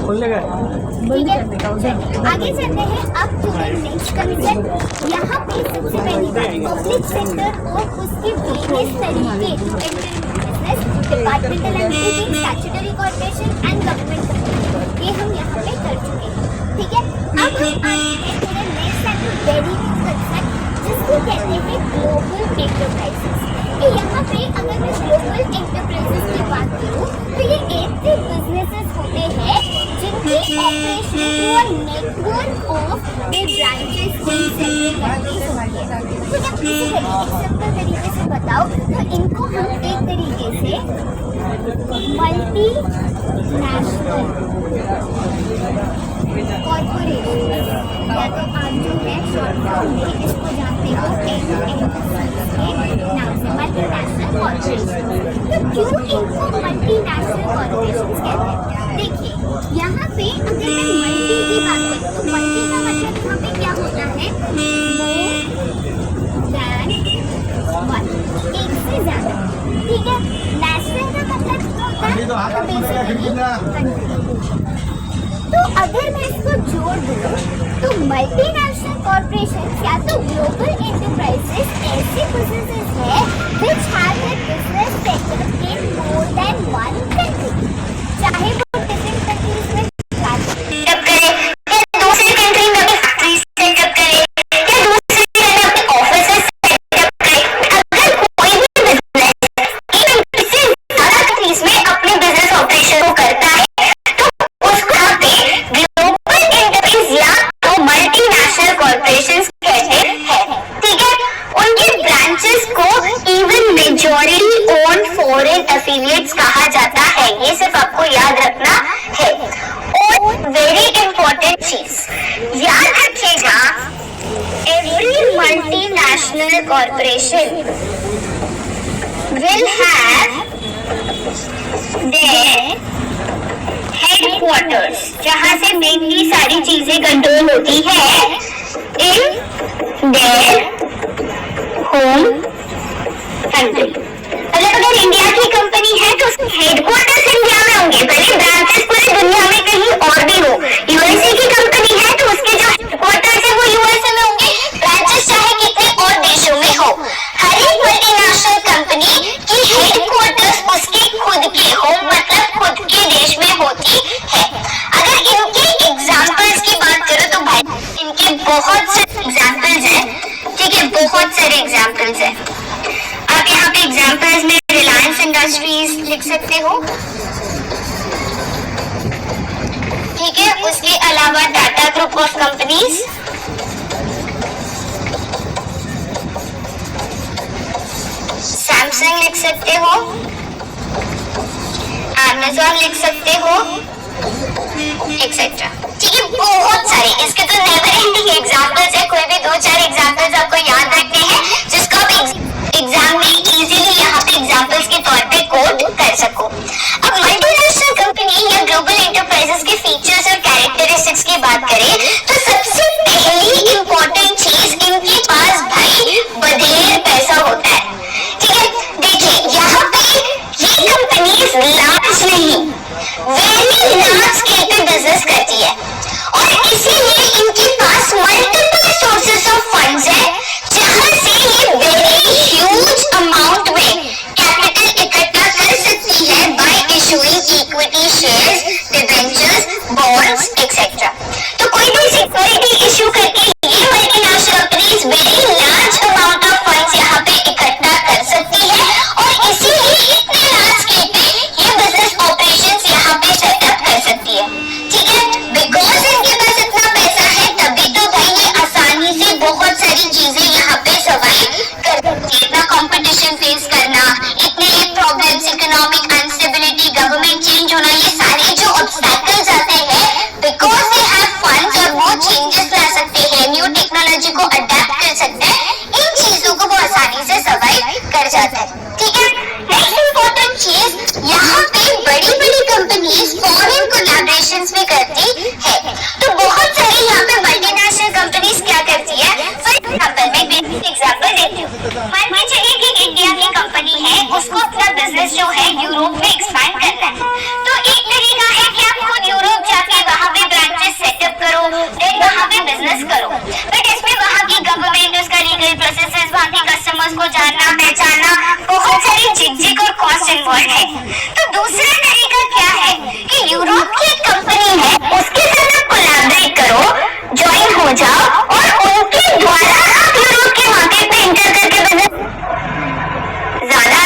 ठीक है, आगे चलते हैं अब टू द नेक्स्ट कंसेप्ट। यहाँ पे सबसे पहली बात पब्लिक सेक्टर और उसके वेरियस तरीके to enter business, departmental entity, statutory corporation and government company, ये हम यहाँ पे कर चुके हैं। ठीक है, अब हम आते हैं to the next and very new concept जिसको कहते हैं ग्लोबल एंटरप्राइजेस। यहाँ पे अगर मैं ग्लोबल एंटरप्राइजेस की बात करूँ तो ये ऐसे बिजनेसेस होते हैं जिनकी operation through a network of the branches in several countries होती है। तो जब किसी सिंपल तरीके से बताओ तो इनको हम एक तरीके से मल्टी नेशनल कॉर्पोरेशन या तो आप जो है शॉर्ट फॉर्म में इसको जानते हो के नाम से मल्टीनेशनल कॉर्पोरेशन। तो क्यों इनको मल्टीनेशनल कॉर्पोरेशन कहते हैं? देखिए यहाँ पे अगर मैं मल्टी की बात करूँ तो मल्टी का मतलब यहाँ पे क्या होता है, मोर देन वन, एक से ज्यादा। ठीक है, नेशनल का मतलब क्या होता है, तो बेसिकली कंट्री। तो अगर मैं इसको जोड़ दूँ तो मल्टीनेशनल कॉर्पोरेशन या तो ग्लोबल एंटरप्राइजेस ऐसे बिजनेसेस है which have their business setup in more than one country, चाहे वो डिफरेंट कंट्रीज में सेटअप करे या दूसरी कंट्री में अपनी फैक्ट्री सेटअप करे या दूसरी जगह अपने ऑफिसेस सेटअप करे। अगर कोई भी बिजनेस इवन इससे ज्यादा कंट्रीज में अपने बिजनेस ऑपरेशन को करता है एफिलिएट्स कहा जाता है। ये सिर्फ आपको याद रखना है। और वेरी इंपॉर्टेंट चीज याद रखिएगा, every multinational corporation will have their headquarters, जहां से मेनली सारी चीजें कंट्रोल होती है, इन देयर होम कंट्री। मतलब अगर इंडिया की कंपनी है तो उसके हेडक्वार्टर्स इंडिया में होंगे, भले ब्रांचेस पूरी दुनिया में कहीं और भी हो। यूएसए की कंपनी है तो उसके जो हेडक्वार्टर्स है वो यूएसए में होंगे, ब्रांचेस चाहे कितने और देशों में हो। हर एक मल्टीनेशनल कंपनी की हेडक्वार्टर्स उसके खुद के होम मतलब खुद के देश में होती है। अगर इनके एग्जाम्पल्स की बात करो तो भाई इनके बहुत सारे एग्जाम्पल्स हैं, ठीक है, बहुत सारे एग्जाम्पल्स हैं। आप यहाँ पे एग्जाम्पल्स में रिलायंस इंडस्ट्रीज लिख सकते हो, ठीक है। उसके अलावा Tata group of companies, Samsung लिख सकते हो, अमेज़न लिख सकते हो, एक्सेट्रा, ठीक है। बहुत सारे, इसके तो नेवर एंडिंग एग्जाम्पल्स है। कोई भी 2-4 एग्जाम्पल्स आपको याद रखने हैं जिसको आप एग्जाम में इजीली यहाँ पे एग्जाम्पल्स के तौर पे कोट कर सको। अब मल्टीनेशनल कंपनी या ग्लोबल एंटरप्राइजेस के फीचर्स और कैरेक्टरिस्टिक्स की बात करें तो सबसे पहली इंपॉर्टेंट चीज इनके पास भाई बधेर पैसा होता है, ठीक है। देखिए यहाँ पे ये कंपनीज लार्ज नहीं, वेरी लार्ज स्केल पे बिजनेस करती है और इसीलिए इनके पास मल्टीपल सोर्सेस ऑफ फंड्स है जहां से ये वेरी ह्यूज अमाउंट में कैपिटल इकट्ठा कर सकती है bye issuing equity shares, debentures, bonds etcetera. तो कोई भी सिक्योरिटी इशू करके ये multinational companies very large amount of funds यहाँ पे इकट्ठा कर सकती है और इसीलिए इतने लार्ज स्केल पे ये बिजनेस ऑपरेशंस यहाँ पे सेटअप कर सकती है, ठीक है। बिकॉज इनके पास इतना पैसा है तभी तो भाई ये आसानी से बहुत सारी चीजें यहाँ पे सर्वाइव कर सकती है। इतना कंपटीशन फेस करना, इतने problems, economic instability, government change होना, ये सारे जो ऑब्स्टैकल्स आते हैं बिकॉज दे हैव फंड्स और वो चेंजेस ला सकते हैं, न्यू टेक्नोलॉजी को अडेप्ट कर सकते हैं, इन चीजों को वो आसानी से सर्वाइव कर जाता है, ठीक है। नेक्स्ट इंपॉर्टेंट चीज यहाँ पे बड़ी बड़ी कंपनीज फॉरेन कोलैबोरेशंस भी करती है। तो बहुत सारी यहाँ पे मल्टीनेशनल कंपनीज क्या करती है, फॉर एग्जांपल मैं बेसिक एग्जांपल देती हूँ। मान के चलिए कि इंडिया की कंपनी है, उसको अपना बिजनेस जो है यूरोप में एक्सपैंड करना है। तो एक तरीका है कि आप खुद यूरोप जाके वहाँ पे ब्रांचेस सेटअप करो, देन वहाँ पे बिजनेस करो, बट इसमें वहाँ की गवर्नमेंट, उसका लीगल प्रोसेसेस, वहाँ के कस्टमर्स को जानना पहचानना, बहुत सारी झिकझिक और कॉस्ट इन्वॉल्व है। तो दूसरा तरीका क्या है कि यूरोप की एक कंपनी है उसके साथ आप कोलैबोरेट करो, ज्वाइन हो जाओ और उनके द्वारा आप यूरोप के मार्केट में एंटर करके बिजनेस ज्यादा,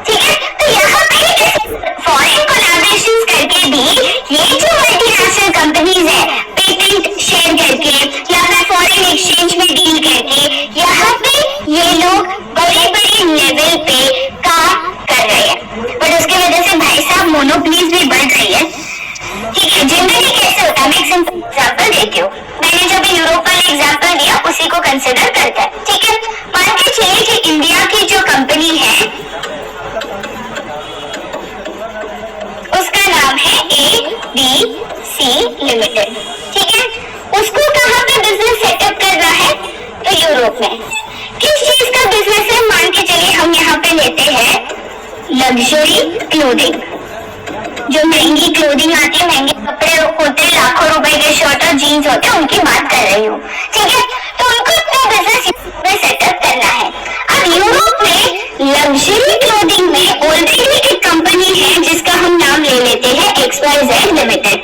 ठीक है। तो यहाँ पे फॉरेन कोलैबोरेशंस करके भी ये जो मल्टीनेशनल कंपनीज है पेटेंट शेयर करके या फिर फॉरेन एक्सचेंज में डील करके यहाँ पे ये लोग बड़े बड़े लेवल पे काम कर रहे हैं, बट उसकी वजह से भाई साहब मोनोपोलीज भी बढ़ रही है, ठीक है। जनरली कैसे होता है, मैं एक सिंपल एग्जांपल देती हूँ। मैंने जब यूरोप वाला एग्जांपल दिया उसी को कंसिडर करते हैं, ठीक है। मान के चलिए कि इंडिया की जो कंपनी है उसका नाम है ABC लिमिटेड, ठीक है। उसको कहाँ पे बिजनेस सेटअप करना है, तो यूरोप में। किस चीज का बिजनेस है, मान के चलिए हम यहाँ पे लेते हैं लग्जरी क्लोथिंग, जो महंगी क्लोथिंग आती है, महंगे कपड़े होते हैं, लाखों रुपए के शर्ट और जीन्स होते हैं, उनकी बात कर रही हूँ, ठीक है। तो उनको अपना बिजनेस में सेटअप करना है। अब यूरोप में लग्जरी क्लोथिंग में ऑलरेडी एक कंपनी है जिसका हम नाम ले लेते हैं XYZ लिमिटेड।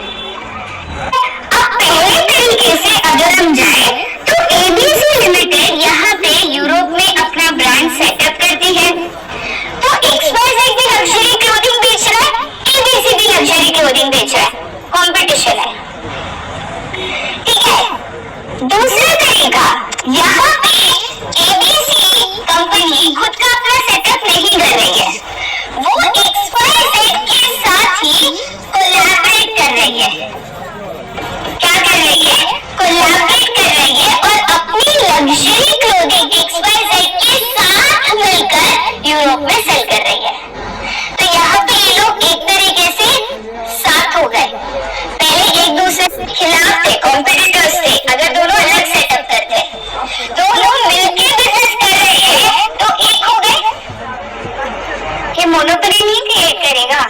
अब पहले तरीके से अगर हम जाए तो ABC लिमिटेड यहाँ पे यूरोप में अपना ब्रांड सेटअप करती है। तो XYZ भी लग्जरी क्लोथिंग बेच रहा है, ABC भी लग्जरी क्लोथिंग बेच रहा है, कंपटीशन है, ठीक है। दूसरा तरीका, यहाँ पे ABC कंपनी खुद का अपना सेटअप नहीं कर रही है, वो रही है, क्या कर रही है, कोलैबोरेट कर रही है और अपनी लग्जरी क्लोथिंग XYZ के साथ मिलकर यूरोप में सेल कर रही है। तो यहाँ पे ये लोग एक तरीके से साथ हो गए। पहले एक दूसरे के खिलाफ थे, कॉम्पिटिटर्स थे। अगर दोनों अलग सेटअप करते, दोनों मिलकर बिजनेस कर रहे हैं तो एक हो गए। ये मोनोपोली नहीं क्रिएट करेगा।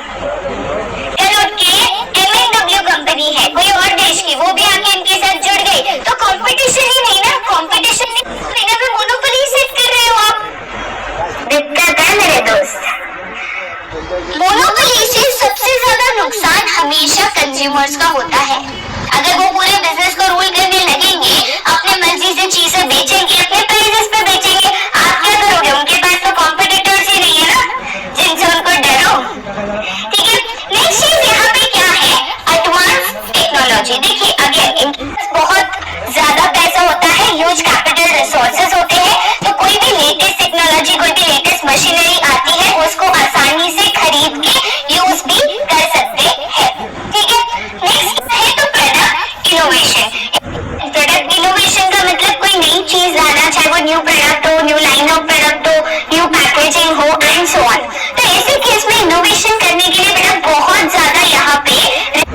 कल उठ के MNW कंपनी है कोई और देश की, वो भी आके इनके साथ जुड़ गई, तो कंपटीशन ही नहीं ना, कंपटीशन नहीं ना, फिर मोनोपोली सेट कर रहे हो आप। दिक्कत है मेरे दोस्त। मोनोपोली से सबसे ज्यादा नुकसान हमेशा कंज्यूमर्स का होता है। अगर वो पूरे बिजनेस को रूल करने लगेंगे, अपने मर्जी से चीजें बेचेंगे, अपने प्राइसेस पे बेचेंगे, आप क्या करोगे? उनके पास तो कॉम्पिटिटर्स ही नहीं है ना जिनसे उनको डरो। ठीक है, नेक्स्ट चीज यहाँ पे क्या है, एडवांस टेक्नोलॉजी। देखिए अगेन इनके पास बहुत ज्यादा पैसा होता है, ह्यूज कैपिटल रिसोर्सेज होते हैं, तो कोई भी लेटेस्ट टेक्नोलॉजी, कोई भी लेटेस्ट मशीनरी आती है, उसको आसानी से खरीद के यूज भी कर सकते हैं। ठीक है, नेक्स्ट है तो प्रोडक्ट इनोवेशन। प्रोडक्ट इनोवेशन का मतलब कोई नई चीज लाना, चाहे वो न्यू प्रोडक्ट हो, न्यू लाइन ऑफ प्रोडक्ट हो, न्यू पैकेजिंग हो एंड सो ऑन। तो ऐसे केस में इनोवेशन करने के लिए बेटा बहुत ज्यादा यहाँ पे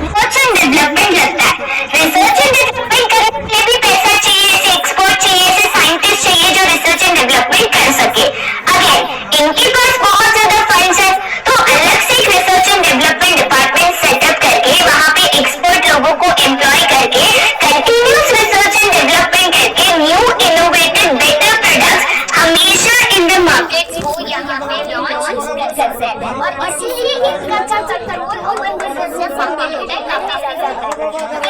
रिसर्च एंड डेवलपमेंट लगता है। रिसर्च एंड डेवलपमेंट करने के लिए भी पैसा चाहिए, ऐसे एक्सपर्ट चाहिए, ऐसे साइंटिस्ट चाहिए जो रिसर्च एंड डेवलपमेंट कर सके। अगेन इनके पास बहुत ज्यादा फंड्स है, तो अलग से एक research and development department setup करके वहाँ पे एक्सपर्ट लोगों को एम्प्लॉय करके कंटिन्यूस रिसर्च एंड डेवलपमेंट करके न्यू इनोवेटिव बेटर प्रोडक्ट्स हमेशा इन द मार्केट को यहाँ पे लॉन्च कर सकते हैं। और इसीलिए इनका कंट्रोल ओवर बिजनेस से फंक्शनलिटी काफी ज्यादा है।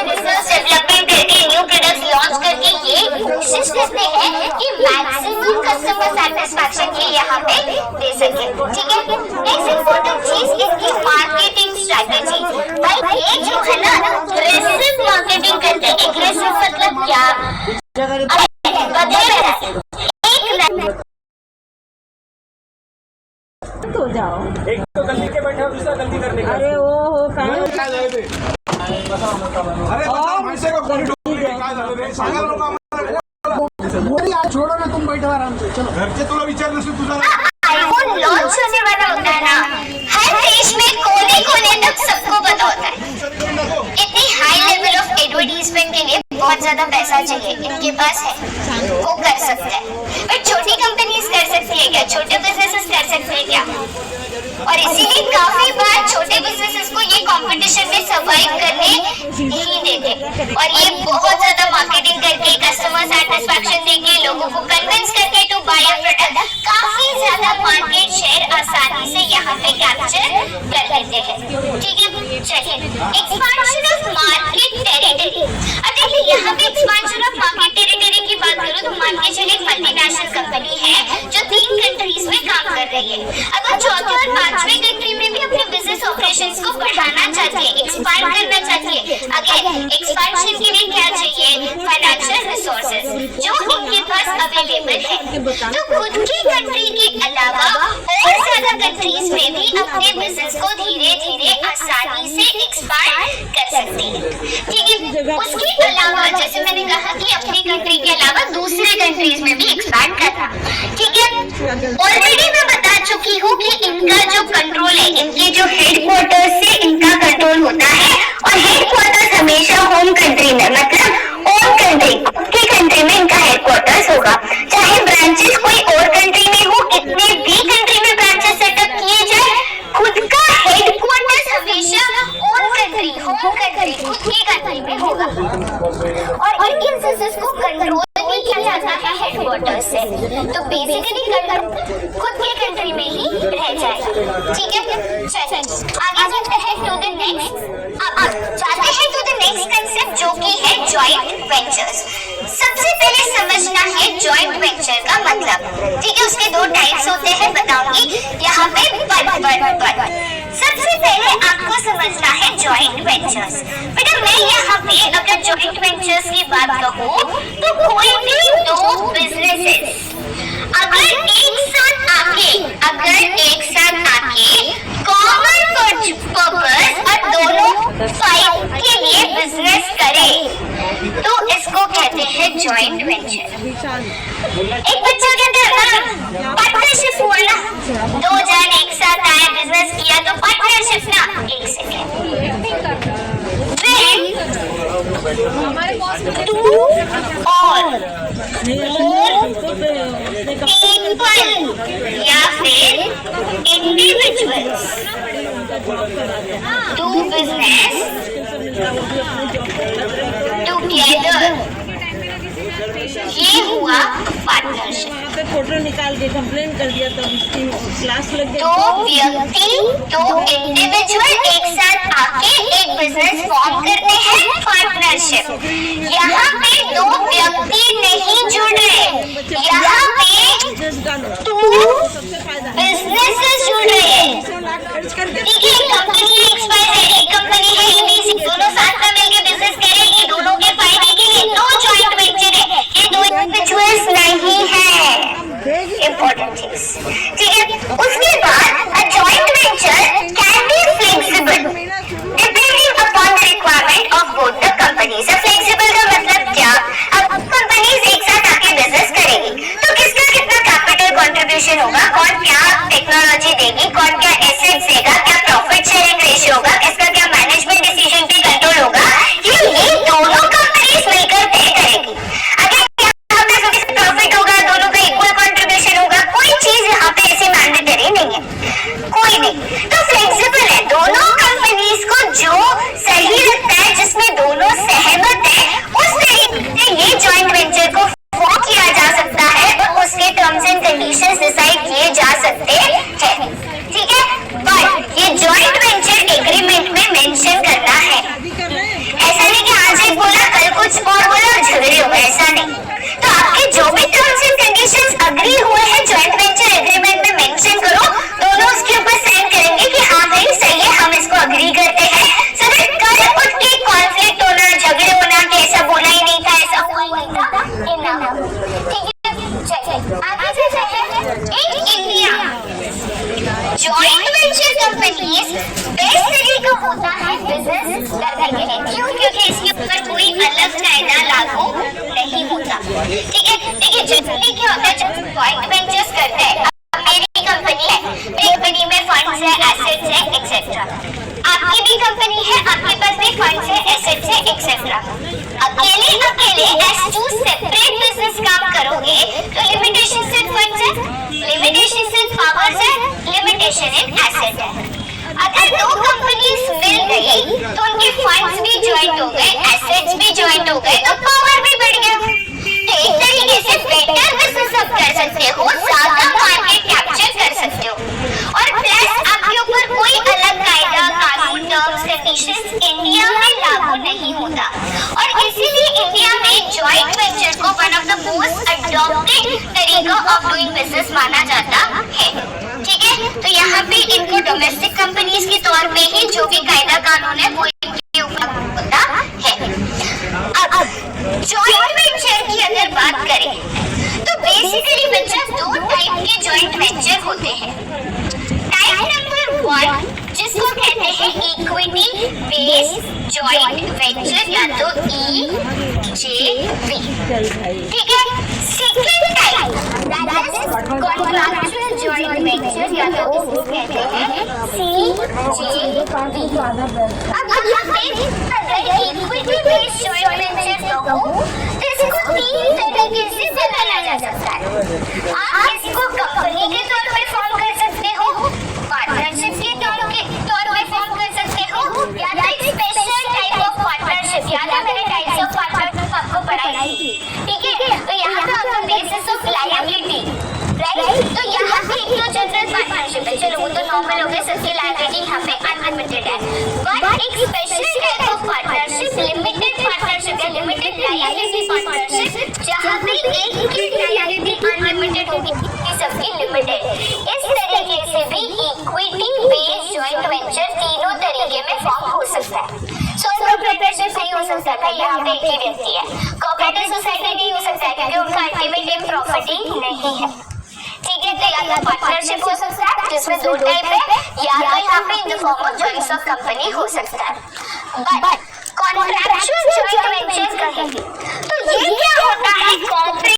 रिसर्च डेवलपमेंट करके न्यू प्रोडक्ट्स लॉन्च करके ये कोशिश करते हैं कि मैक्सिमम कस्टमर सेटिस्फैक्शन ये यहाँ पे दे सके। ठीक है, नेक्स्ट इंपॉर्टेंट चीज इसकी मार्केटिंग स्ट्रेटेजी। भाई ये जो है ना एग्रेसिव मार्केटिंग करते हैं। एग्रेसिव मतलब क्या, हो जाओ, एक तो गलती के बैठा, दूसरा गलती करने का। अरे वो हो काय छोड़ो ना, तुम बैठो आराम से, चलो घरचे तुला विचार नसेल तुझा आईफोन लॉन्च होने वाला होता है ना, हर देश में कोने कोने तक सबको पता होता है। इतनी हाई लेवल ऑफ एडवर्टीजमेंट के लिए बहुत ज्यादा पैसा चाहिए, इनके पास है, वो कर सकते हैं। बट छोटी कंपनीज कर सकती है क्या, छोटे बिजनेसेस कर सकते हैं क्या? और इसीलिए काफी बार छोटे बिजनेसेस को ये कंपटीशन में सर्वाइव करने नहीं देते, और ये बहुत ज्यादा मार्केटिंग करके कस्टमर सेटिस्फैक्शन देके लोगों को कन्विंस करके टू बाय अ प्रोडक्ट काफी ज्यादा मार्केट शेयर आसानी से यहाँ पे कैप्चर कर लेते हैं। ठीक है, चलिए एक्सपांशन ऑफ मार्केट टेरिटरी। अब देखिए यहाँ पे एक्सपांशन ऑफ मार्केट टेरिटरी की बात करूँ तो मान के चलिए एक मल्टीनेशनल कंपनी है जो 3 कंट्रीज में काम कर रही है। अगर चौथे और 5वें कंट्री में भी अपने बिजनेस ऑपरेशंस को बढ़ाना चाहती है, एक्सपांड करना चाहती है, अगेन एक्सपांशन के लिए क्या चाहिए, फाइनेंशियल रिसोर्सेज जो इनके पास अवेलेबल है। तो खुद की कंट्री के अलावा और ज्यादा कंट्रीज में भी अपने बिजनेस को धीरे धीरे आसानी से एक्सपांड कर सकती है। ठीक है, उसके अलावा जैसे मैंने कहा कि अपनी कंट्री के अलावा दूसरे कंट्रीज में भी एक्सपांड करना। ठीक है, ऑलरेडी मैं बता चुकी हूँ कि इनका जो कंट्रोल है, इनके जो हेडक्वार्टर्स से इनका कंट्रोल होता है, और हेडक्वार्टर्स हमेशा होम कंट्री में, मतलब ओन कंट्री की कंट्री में इनका हेडक्वार्टर्स होगा। चाहे ब्रांचेस कोई और कंट्री में हो, कितने भी कंट्री में ब्रांचेस सेटअप किए जाए, खुद का हेडक्वार्टर्स हमेशा ओन कंट्री, होम कंट्री, खुद की कंट्री में होगा। और इन बिजनेस को कंट्रोल भी किया जाता है हेडक्वार्टर्स से, तो बेसिकली कंट्रोल खुद की कंट्री में ही रह जाएगा। ठीक है, चलिए आगे चलते हैं टू द नेक्स्ट। अब जाते हैं टू द नेक्स्ट कंसेप्ट जो कि है जॉइंट वेंचर्स। सबसे पहले समझना है जॉइंट वेंचर का मतलब। ठीक है, उसके 2 टाइप्स होते हैं, बताऊंगी यहाँ पे बट। सबसे पहले आपको समझना है जॉइंट वेंचर्स। बेटा मैं यहाँ पे अगर जॉइंट वेंचर्स की बात कहूँ तो कोई भी 2 बिजनेसेस अगर एक साथ आके कॉमन पर्पस और दोनों फाइट जॉइंट वेंचर। एक बच्चा क्या करना, पार्टनरशिप हुआ ना, दो जन एक साथ आए, बिजनेस किया तो पार्टनरशिप ना। एक सेकेंड, टू और पीपल या फिर इंडिविजुअल्स डू बिजनेस टुगेदर, ये हुआ पार्टनरशिप। फोटो निकाल के कंप्लेन कर दिया तब इसकी क्लास लग गई। दो व्यक्ति, दो इंडिविजुअल एक साथ आके एक बिजनेस फॉर्म करते हैं, पार्टनरशिप। यहाँ पे दो व्यक्ति नहीं जुड़ रहे, यहाँ पे टू बिजनेसेस जुड़ रहे हैं। ठीक है, कंपनी XYZ, एक कंपनी है ABC, दोनों साथ में मिलकर बिजनेस करेंगे, दोनों के फायदे के लिए। दो जॉइंट वेंचर है, ये दो इंडिविजुअल्स नहीं है। Important things, ठीक है। उसके बाद a joint venture can be flexible depending upon the requirement of both the companies। अब flexible का मतलब क्या? अब कंपनीज एक साथ आके बिजनेस करेंगी तो किसका कितना कैपिटल कंट्रीब्यूशन होगा, कौन क्या टेक्नोलॉजी देगी, कौन क्या एसेट्स देगा, क्या प्रॉफिट शेयरिंग रेशियो होगा, किसका क्या मैनेजमेंट डिसीजन पे कंट्रोल होगा, ये दोनों कंपनीज मिलकर तय करेगी। अगर प्रॉफिट होगा, दोनों का इक्वल कंट्रीब्यूशन होगा, कोई चीज यहाँ पे ऐसी मैंडेटरी नहीं है, कोई भी। तो फ्लेक्सिबल है, दोनों कंपनीज को जो सही लगता है, जिसमें दोनों सहमत है, उस तरीके से ये जॉइंट वेंचर को फॉर्म किया जा सकता है और उसके टर्म्स एंड कंडीशंस डिसाइड किए जा सकते हैं, ठीक है। बट ये जॉइंट वेंचर एग्रीमेंट में मेंशन करना है। ऐसा नहीं कि आज एक बोला कल कुछ और बोला और झगड़े हो गए, ऐसा नहीं। तो आपके जो भी टर्म्स एंड कंडीशंस अग्री हुए हैं जॉइंट वेंचर एग्रीमेंट में मेंशन करो, दोनों उसके ऊपर साइन करेंगे कि हाँ भाई सही है, हम इसको अग्री करते हैं। सो दैट कल उठ के कॉन्फ्लिक्ट होना, झगड़े होना कि ऐसा बोला ही नहीं था, ऐसा हुआ ही नहीं था, ये ना हो, ठीक है। चलिए आगे चलते हैं। In India joint venture companies best तरीका होता है बिजनेस करने के लिए। क्यों? क्योंकि इसके ऊपर कोई अलग कायदा लागू नहीं होता, ठीक है। देखिए जनरली क्या होता है, जब जॉइंट वेंचर्स करते हैं, मेरी कंपनी है, मेरी कंपनी में फंड्स है, एसेट्स है, एक्सेट्रा। आपकी भी कंपनी है, आपके पास भी फंड्स है, एसेट्स है, एक्सेट्रा। अकेले एज टू सेपरेट बिजनेस काम करोगे तो लिमिटेशन इन फंड्स है, लिमिटेशन इन पावर्स है, लिमिटेशन इन एसेट है। अगर दो कंपनीज मिल गई तो उनके फंड्स भी ज्वाइंट हो गए, एसेट्स भी ज्वाइंट हो गए, तो पावर भी बढ़ गया। तो एक तरीके से बेटर बिजनेस आप कर सकते हो, ज्यादा मार्केट कैप्चर कर सकते हो, और प्लस आपके ऊपर कोई अलग कायदा, कानून, टर्म्स, कंडीशंस इंडिया में लागू नहीं होता। और इसीलिए इंडिया में जॉइंट वेंचर को one of the most adopted तरीका ऑफ डूइंग बिजनेस माना जाता है, ठीक है। तो यहाँ पे इनको डोमेस्टिक कंपनीज के तौर पे ही जो भी कायदा कानून है वो इनके ऊपर होता है। अब जॉइंट वेंचर की अगर बात करें तो बेसिकली बच्चा दो टाइप के जॉइंट वेंचर होते हैं। टाइप नंबर 1 जिसको कहते हैं इक्विटी बेस्ड जॉइंट वेंचर या तो EJV, ठीक है। Second type that is contractual joint venture या तो इसको कहते हैं CJV। अब यहाँ पे अगर इक्विटी बेस्ड जॉइंट वेंचर कहूँ तो इसको तीन तरीके से बनाया जा सकता है। आप इसको कंपनी के तौर पे फॉर्म कर सकते हो, पार्टनरशिप के तौर पे फॉर्म कर सकते हो, या तो एक स्पेशल टाइप ऑफ पार्टनरशिप। याद है मैंने टाइप्स ऑफ पार्टनरशिप आपको पढ़ाई थी, ठीक है। तो यहाँ पे आपका बेसिस ऑफ लायबिलिटी, राइट। तो यहाँ पे एक तो जनरल पार्टनरशिप है, चलो वो तो नॉर्मल हो गया, सबकी लायबिलिटी यहाँ पे अनलिमिटेड है। बट एक special type of partnership, limited partnership या लिमिटेड लायबिलिटी पार्टनरशिप, जहाँ पे एक की लायबिलिटी अनलिमिटेड होगी, सबकी लिमिटेड। इस तरीके से भी इक्विटी बेस्ड जॉइंट वेंचर तीनों तरीके में फॉर्म हो सकता है। सोल प्रोप्राइटरशिप नहीं हो सकता था, यहाँ पे एक ही व्यक्ति है। कोऑपरेटिव सोसाइटी नहीं हो सकता है क्योंकि उनका अल्टीमेट एम प्रॉफिट ही नहीं है, ठीक है। तो या तो पार्टनरशिप हो सकता है जिसमें दो टाइप है, या तो यहाँ पे in the form of joints of company हो सकता है। बट कॉन्ट्रैक्चुअल जॉइंट वेंचर कहेंगे। तो ये क्या होता है कॉर्पोरेट